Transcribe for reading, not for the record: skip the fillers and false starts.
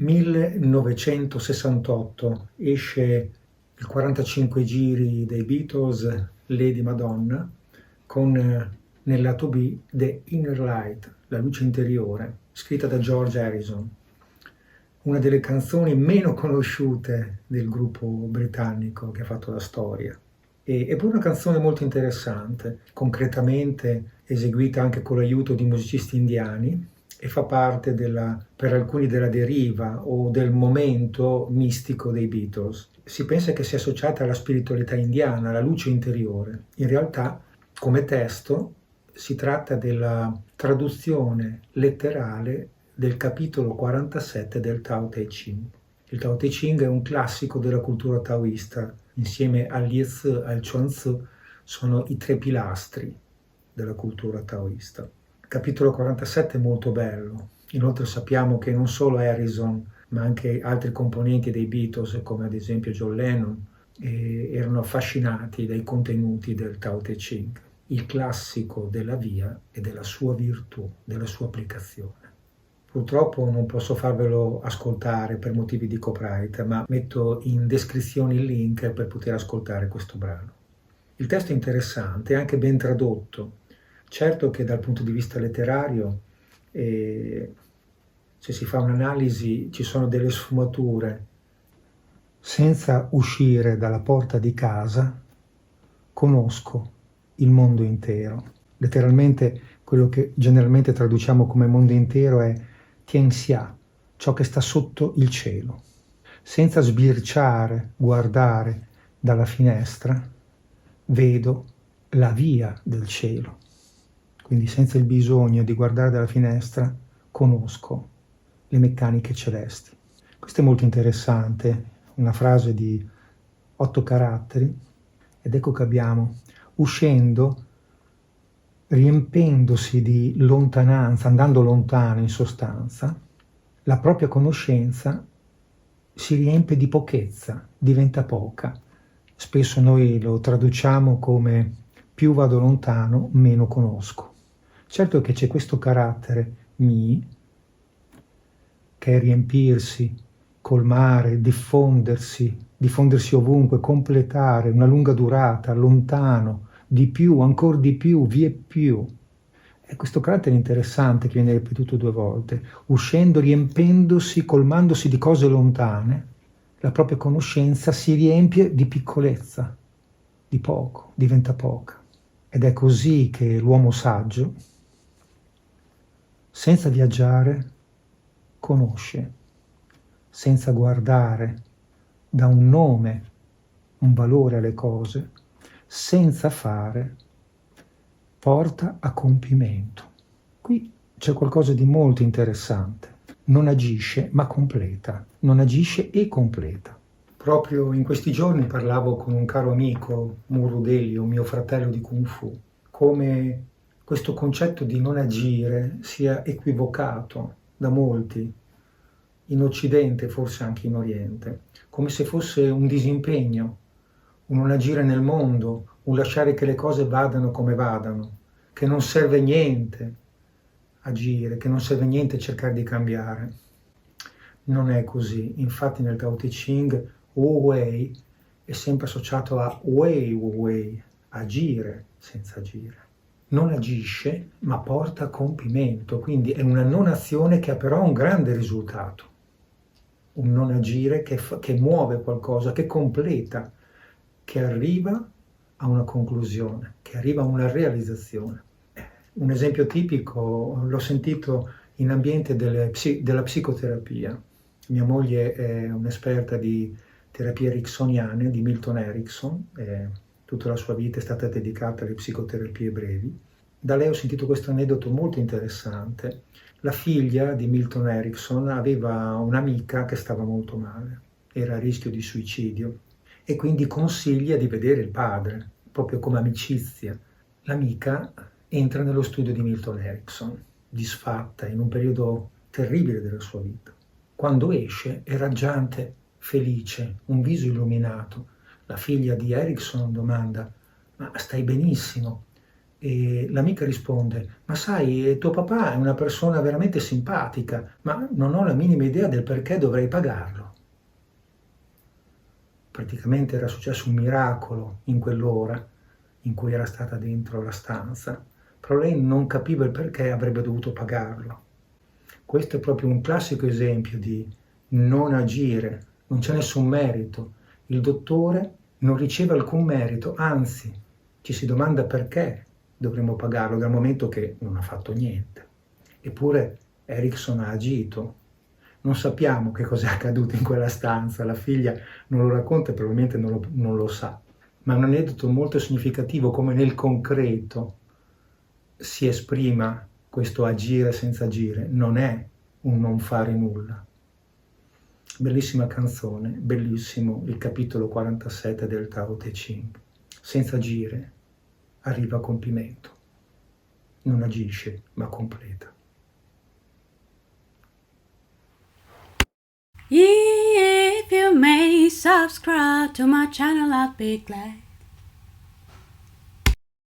1968 esce il 45 giri dei Beatles, Lady Madonna, con nel lato B The Inner Light, la luce interiore, scritta da George Harrison, una delle canzoni meno conosciute del gruppo britannico che ha fatto la storia. Eppure una canzone molto interessante, concretamente eseguita anche con l'aiuto di musicisti indiani, e fa parte per alcuni della deriva o del momento mistico dei Beatles. Si pensa che sia associata alla spiritualità indiana, alla luce interiore. In realtà, come testo, si tratta della traduzione letterale del capitolo 47 del Tao Te Ching. Il Tao Te Ching è un classico della cultura taoista. Insieme al Liezi e al Chuang-Tzu sono i tre pilastri della cultura taoista. Il capitolo 47 è molto bello. Inoltre sappiamo che non solo Harrison, ma anche altri componenti dei Beatles, come ad esempio John Lennon, erano affascinati dai contenuti del Tao Te Ching, il classico della via e della sua virtù, della sua applicazione. Purtroppo non posso farvelo ascoltare per motivi di copyright, ma metto in descrizione il link per poter ascoltare questo brano. Il testo è interessante, è anche ben tradotto. Certo che dal punto di vista letterario, se si fa un'analisi, ci sono delle sfumature. Senza uscire dalla porta di casa, conosco il mondo intero. Letteralmente, quello che generalmente traduciamo come mondo intero è Tianxia, ciò che sta sotto il cielo. Senza sbirciare, guardare dalla finestra, vedo la via del cielo. Quindi senza il bisogno di guardare dalla finestra, conosco le meccaniche celesti. Questo è molto interessante, una frase di 8 caratteri, ed ecco che abbiamo, uscendo, riempendosi di lontananza, andando lontano in sostanza, la propria conoscenza si riempie di pochezza, diventa poca. Spesso noi lo traduciamo come più vado lontano, meno conosco. Certo che c'è questo carattere mi, che è riempirsi, colmare, diffondersi ovunque, completare, una lunga durata, lontano, di più, ancora di più, vie più. E questo carattere interessante che viene ripetuto 2 volte, uscendo, riempendosi, colmandosi di cose lontane, la propria conoscenza si riempie di piccolezza, di poco, diventa poca. Ed è così che l'uomo saggio, senza viaggiare, conosce, senza guardare, dà un nome, un valore alle cose, senza fare, porta a compimento. Qui c'è qualcosa di molto interessante. Non agisce, ma completa. Non agisce e completa. Proprio in questi giorni parlavo con un caro amico, Muru Delio, mio fratello di Kung Fu, come questo concetto di non agire sia equivocato da molti, in Occidente, forse anche in Oriente, come se fosse un disimpegno, un non agire nel mondo, un lasciare che le cose vadano come vadano, che non serve niente agire, che non serve niente cercare di cambiare. Non è così. Infatti nel Tao Te Ching Wu Wei è sempre associato a Wei Wu Wei, agire senza agire. Non agisce ma porta a compimento, quindi è una non azione che ha però un grande risultato. Un non agire che muove qualcosa, che completa, che arriva a una conclusione, che arriva a una realizzazione. Un esempio tipico l'ho sentito in ambiente della psicoterapia. Mia moglie è un'esperta di terapie ericksoniane, di Milton Erickson, tutta la sua vita è stata dedicata alle psicoterapie brevi. Da lei ho sentito questo aneddoto molto interessante. La figlia di Milton Erickson aveva un'amica che stava molto male, era a rischio di suicidio e quindi consiglia di vedere il padre, proprio come amicizia. L'amica entra nello studio di Milton Erickson, disfatta, in un periodo terribile della sua vita. Quando esce è raggiante, felice, un viso illuminato. La figlia di Erickson domanda: ma stai benissimo? E l'amica risponde: ma sai, tuo papà è una persona veramente simpatica, ma non ho la minima idea del perché dovrei pagarlo. Praticamente era successo un miracolo in quell'ora in cui era stata dentro la stanza, però lei non capiva il perché avrebbe dovuto pagarlo. Questo è proprio un classico esempio di non agire, non c'è nessun merito. Il dottore non riceve alcun merito, anzi, ci si domanda perché dovremmo pagarlo dal momento che non ha fatto niente. Eppure Erickson ha agito. Non sappiamo che cosa è accaduto in quella stanza, la figlia non lo racconta e probabilmente non lo sa, ma è un aneddoto molto significativo come nel concreto si esprima questo agire senza agire, non è un non fare nulla. Bellissima canzone, bellissimo il capitolo 47 del Tao Te Ching. Senza agire arriva a compimento, non agisce ma completa. If you may subscribe to my channel, I'd be glad.